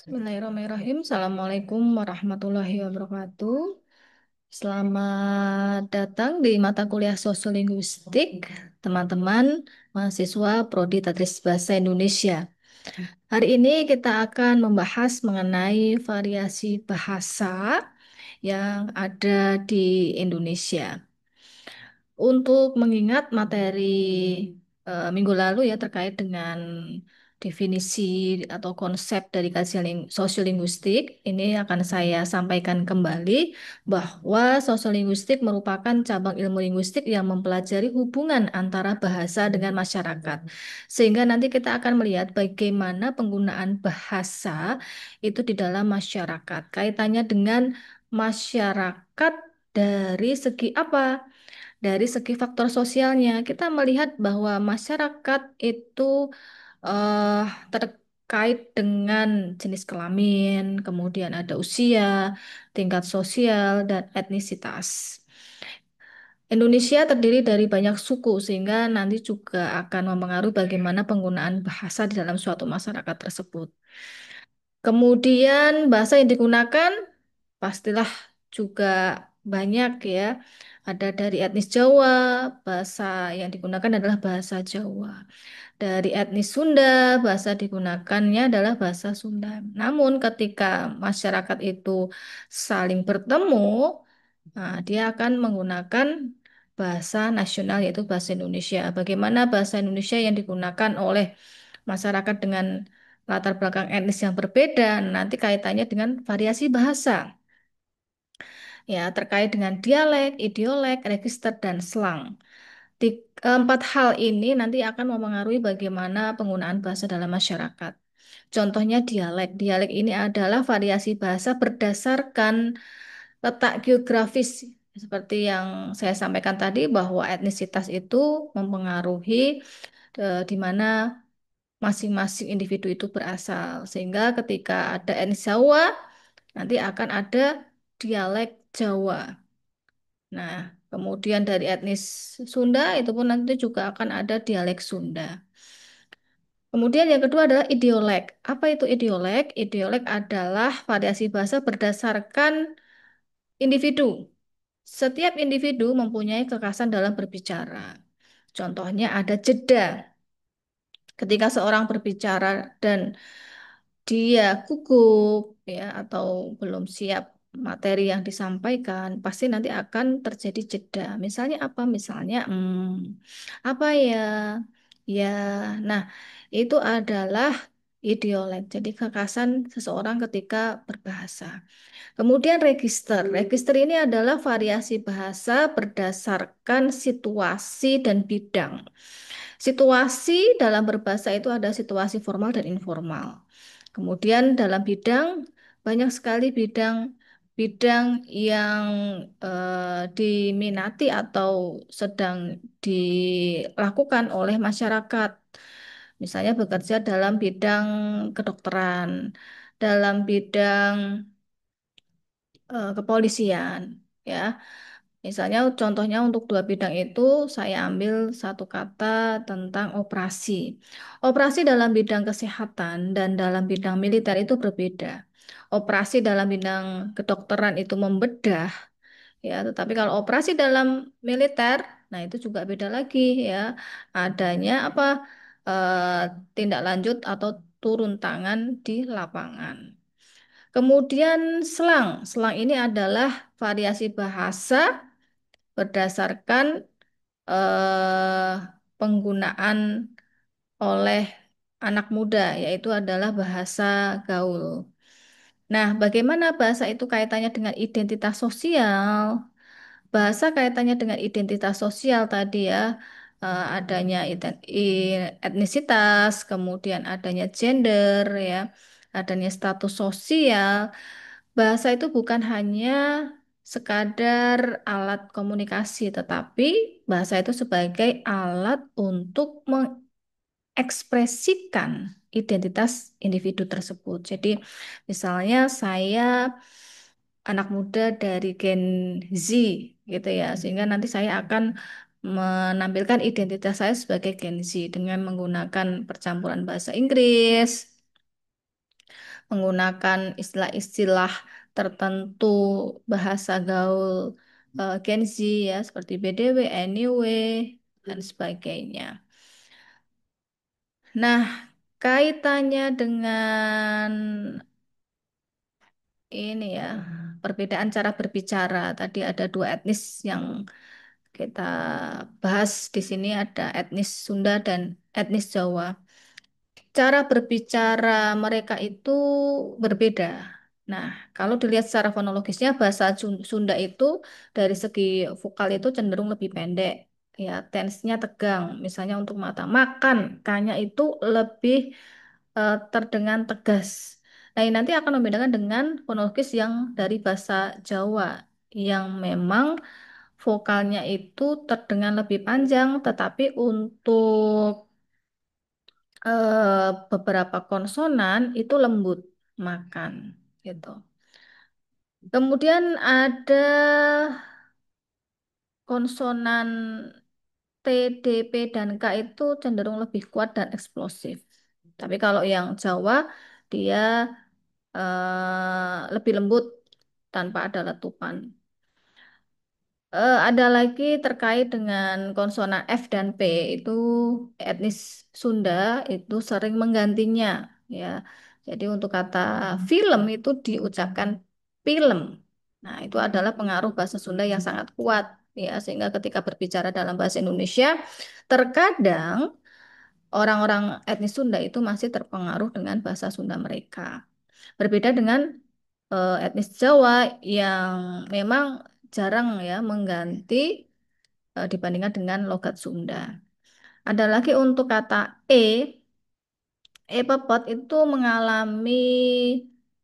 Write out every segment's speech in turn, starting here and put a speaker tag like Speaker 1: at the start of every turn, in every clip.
Speaker 1: Bismillahirrahmanirrahim. Assalamualaikum warahmatullahi wabarakatuh. Selamat datang di mata kuliah Sosiolinguistik, teman-teman mahasiswa Prodi Tadris Bahasa Indonesia. Hari ini kita akan membahas mengenai variasi bahasa yang ada di Indonesia. Untuk mengingat materi minggu lalu ya terkait dengan definisi atau konsep dari kajian sosiolinguistik, ini akan saya sampaikan kembali bahwa sosiolinguistik merupakan cabang ilmu linguistik yang mempelajari hubungan antara bahasa dengan masyarakat. Sehingga nanti kita akan melihat bagaimana penggunaan bahasa itu di dalam masyarakat. Kaitannya dengan masyarakat dari segi apa? Dari segi faktor sosialnya, kita melihat bahwa masyarakat itu eh, terkait dengan jenis kelamin, kemudian ada usia, tingkat sosial, dan etnisitas. Indonesia terdiri dari banyak suku, sehingga nanti juga akan mempengaruhi bagaimana penggunaan bahasa di dalam suatu masyarakat tersebut. Kemudian bahasa yang digunakan pastilah juga banyak ya. Ada dari etnis Jawa, bahasa yang digunakan adalah bahasa Jawa. Dari etnis Sunda, bahasa digunakannya adalah bahasa Sunda. Namun ketika masyarakat itu saling bertemu, nah, dia akan menggunakan bahasa nasional yaitu bahasa Indonesia. Bagaimana bahasa Indonesia yang digunakan oleh masyarakat dengan latar belakang etnis yang berbeda, nanti kaitannya dengan variasi bahasa. Ya, terkait dengan dialek, idiolek, register, dan slang. Keempat hal ini nanti akan mempengaruhi bagaimana penggunaan bahasa dalam masyarakat. Contohnya dialek. Dialek ini adalah variasi bahasa berdasarkan letak geografis. Seperti yang saya sampaikan tadi bahwa etnisitas itu mempengaruhi di mana masing-masing individu itu berasal. Sehingga ketika ada etnis Jawa, nanti akan ada dialek Jawa. Nah, kemudian dari etnis Sunda itu pun nanti juga akan ada dialek Sunda. Kemudian yang kedua adalah idiolek. Apa itu idiolek? Idiolek adalah variasi bahasa berdasarkan individu. Setiap individu mempunyai kekhasan dalam berbicara. Contohnya ada jeda. Ketika seorang berbicara dan dia gugup ya atau belum siap materi yang disampaikan, pasti nanti akan terjadi jeda. Misalnya apa? Misalnya apa ya? Ya. Nah, itu adalah idiolek. Jadi kekhasan seseorang ketika berbahasa. Kemudian register. Register ini adalah variasi bahasa berdasarkan situasi dan bidang. Situasi dalam berbahasa itu ada situasi formal dan informal. Kemudian dalam bidang banyak sekali bidang yang diminati atau sedang dilakukan oleh masyarakat. Misalnya bekerja dalam bidang kedokteran, dalam bidang kepolisian, ya. Misalnya contohnya untuk dua bidang itu saya ambil satu kata tentang operasi. Operasi dalam bidang kesehatan dan dalam bidang militer itu berbeda. Operasi dalam bidang kedokteran itu membedah ya, tetapi kalau operasi dalam militer, nah itu juga beda lagi ya. Adanya apa eh, tindak lanjut atau turun tangan di lapangan. Kemudian selang. Selang ini adalah variasi bahasa berdasarkan eh, penggunaan oleh anak muda, yaitu adalah bahasa gaul. Nah, bagaimana bahasa itu kaitannya dengan identitas sosial? Bahasa kaitannya dengan identitas sosial tadi ya, adanya etnisitas, kemudian adanya gender ya, adanya status sosial. Bahasa itu bukan hanya sekadar alat komunikasi, tetapi bahasa itu sebagai alat untuk mengekspresikan identitas individu tersebut. Jadi, misalnya saya anak muda dari Gen Z gitu ya, sehingga nanti saya akan menampilkan identitas saya sebagai Gen Z dengan menggunakan percampuran bahasa Inggris, menggunakan istilah-istilah tertentu bahasa gaul Gen Z ya seperti BDW, anyway dan sebagainya. Nah, kaitannya dengan ini ya, perbedaan cara berbicara. Tadi ada dua etnis yang kita bahas di sini ada etnis Sunda dan etnis Jawa. Cara berbicara mereka itu berbeda. Nah, kalau dilihat secara fonologisnya, bahasa Sunda itu dari segi vokal itu cenderung lebih pendek. Ya, tense-nya tegang. Misalnya untuk mata makan, kanya itu lebih terdengar tegas. Nah, ini nanti akan membedakan dengan fonologis yang dari bahasa Jawa, yang memang vokalnya itu terdengar lebih panjang, tetapi untuk beberapa konsonan itu lembut makan gitu. Kemudian ada konsonan T, D, P, dan K itu cenderung lebih kuat dan eksplosif. Tapi kalau yang Jawa dia lebih lembut tanpa ada letupan. Ada lagi terkait dengan konsonan F dan P itu etnis Sunda itu sering menggantinya ya. Jadi untuk kata film itu diucapkan film. Nah, itu adalah pengaruh bahasa Sunda yang sangat kuat ya sehingga ketika berbicara dalam bahasa Indonesia terkadang orang-orang etnis Sunda itu masih terpengaruh dengan bahasa Sunda mereka. Berbeda dengan etnis Jawa yang memang jarang ya mengganti dibandingkan dengan logat Sunda. Ada lagi untuk kata pepet itu mengalami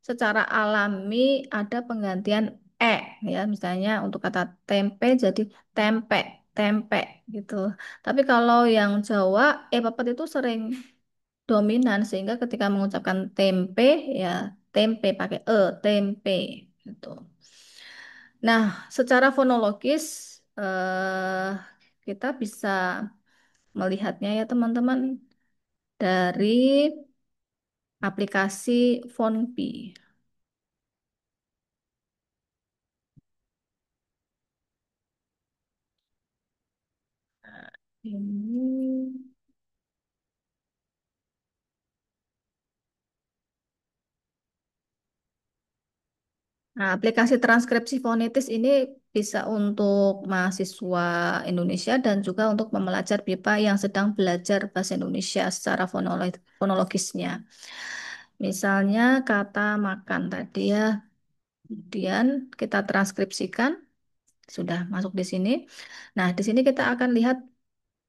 Speaker 1: secara alami ada penggantian e ya, misalnya untuk kata tempe jadi tempe, tempe gitu. Tapi kalau yang Jawa pepet itu sering dominan sehingga ketika mengucapkan tempe ya tempe pakai tempe gitu. Nah, secara fonologis kita bisa melihatnya ya teman-teman dari aplikasi Fonpi. Ini. Nah, aplikasi transkripsi fonetis ini bisa untuk mahasiswa Indonesia dan juga untuk pembelajar BIPA yang sedang belajar bahasa Indonesia secara fonologisnya. Misalnya kata makan tadi ya, kemudian kita transkripsikan, sudah masuk di sini. Nah, di sini kita akan lihat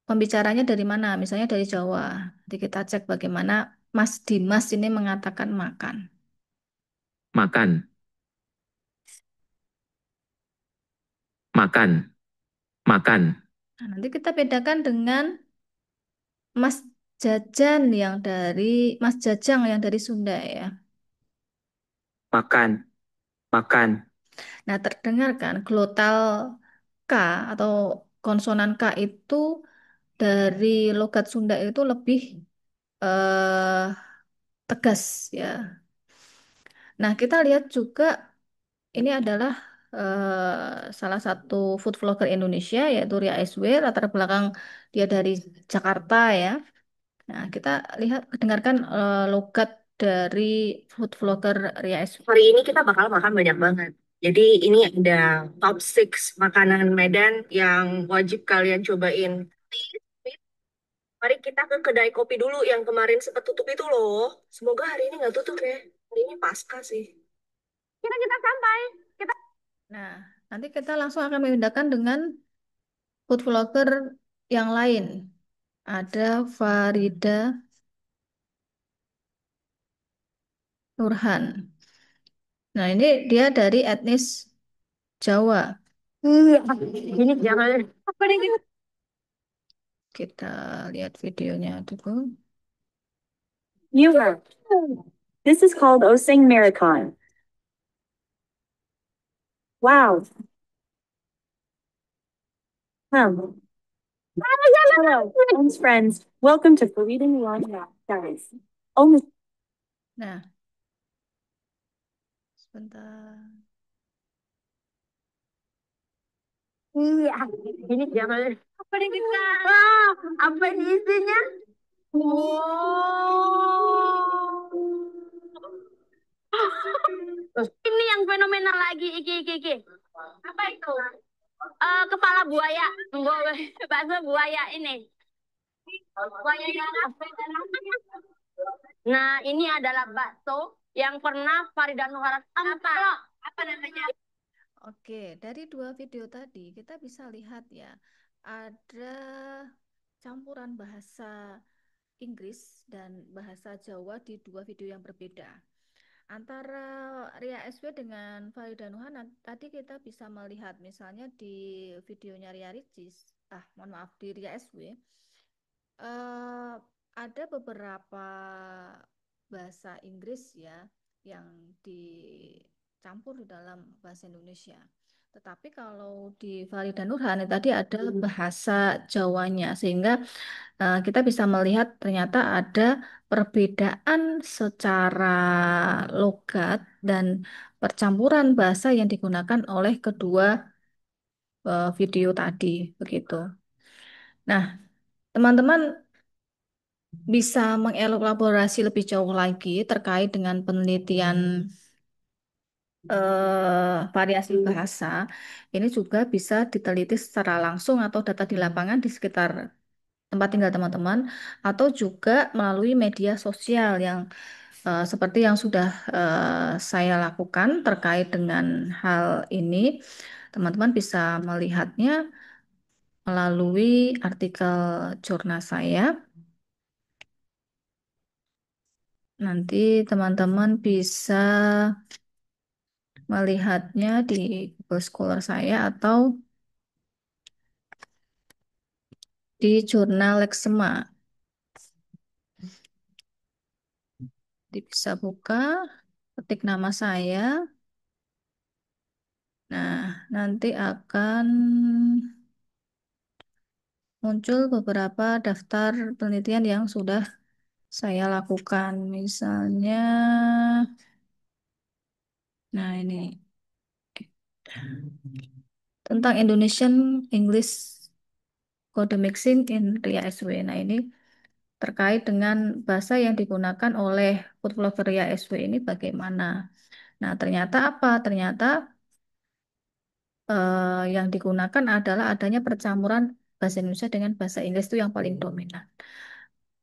Speaker 1: pembicaranya dari mana, misalnya dari Jawa. Nanti kita cek bagaimana Mas Dimas ini mengatakan makan.
Speaker 2: Makan, makan, makan,
Speaker 1: Nah, nanti kita bedakan dengan Mas Jajan yang dari Mas Jajang yang dari Sunda ya.
Speaker 2: makan, makan,
Speaker 1: Nah, terdengar kan glotal K atau konsonan K itu dari logat Sunda itu lebih eh, tegas ya. Nah, kita lihat juga ini adalah salah satu food vlogger Indonesia yaitu Ria SW, latar belakang dia dari Jakarta ya. Nah, kita lihat dengarkan logat dari food vlogger Ria SW.
Speaker 2: Hari ini kita bakal makan banyak banget. Jadi ini ada top 6 makanan Medan yang wajib kalian cobain. Mari kita ke kedai kopi dulu yang kemarin sempat tutup itu loh. Semoga hari ini nggak tutup ya. Hari ini pasca sih. Kita sampai. Kita
Speaker 1: Nah, nanti kita langsung akan membedakan dengan food vlogger yang lain. Ada Farida Nurhan. Nah, ini dia dari etnis Jawa.
Speaker 2: ini jangan. Apa nih?
Speaker 1: Kita lihat videonya dulu.
Speaker 2: Viewer. This is called Osing Maricon. Wow. Huh. Hello, friends, friends. Welcome to Farida Nuanya, guys. Only
Speaker 1: Nah, Bentar.
Speaker 2: Iya, ini jangan. Apa nih kita? Wah, apa ini isinya? Ini yang fenomenal lagi, iki. Apa itu? Kepala buaya, bakso buaya ini. Buaya yang apa? Nah, ini adalah bakso yang pernah Farida Nuharas apa? Apa namanya?
Speaker 1: Oke, dari dua video tadi kita bisa lihat ya, ada campuran bahasa Inggris dan bahasa Jawa di dua video yang berbeda. Antara Ria SW dengan Farida Nuhana, tadi kita bisa melihat misalnya di videonya Ria Ricis, mohon maaf di Ria SW, ada beberapa bahasa Inggris ya yang dicampur di dalam bahasa Indonesia. Tetapi kalau di Farida Nurhani tadi ada bahasa Jawanya, sehingga kita bisa melihat ternyata ada perbedaan secara logat dan percampuran bahasa yang digunakan oleh kedua video tadi, begitu. Nah, teman-teman bisa mengelaborasi lebih jauh lagi terkait dengan penelitian variasi bahasa. Ini juga bisa diteliti secara langsung atau data di lapangan di sekitar tempat tinggal teman-teman, atau juga melalui media sosial yang seperti yang sudah saya lakukan terkait dengan hal ini. Teman-teman bisa melihatnya melalui artikel jurnal saya. Nanti teman-teman bisa melihatnya di Google Scholar saya atau di jurnal Lexema. Jadi bisa buka, ketik nama saya. Nah, nanti akan muncul beberapa daftar penelitian yang sudah saya lakukan. Misalnya, nah ini tentang Indonesian English Code Mixing in Ria SW. Nah, ini terkait dengan bahasa yang digunakan oleh food blogger Ria SW ini bagaimana. Nah, ternyata apa? Ternyata yang digunakan adalah adanya percampuran bahasa Indonesia dengan bahasa Inggris itu yang paling dominan.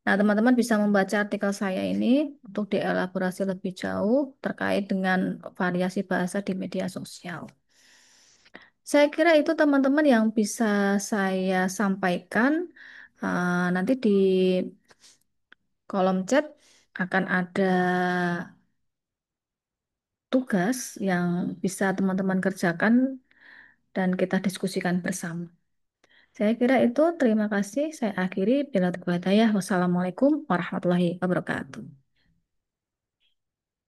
Speaker 1: Nah, teman-teman bisa membaca artikel saya ini untuk dielaborasi lebih jauh terkait dengan variasi bahasa di media sosial. Saya kira itu teman-teman yang bisa saya sampaikan. Nanti di kolom chat akan ada tugas yang bisa teman-teman kerjakan dan kita diskusikan bersama. Saya kira itu. Terima kasih. Saya akhiri. Bila hidayah. Wassalamualaikum warahmatullahi wabarakatuh.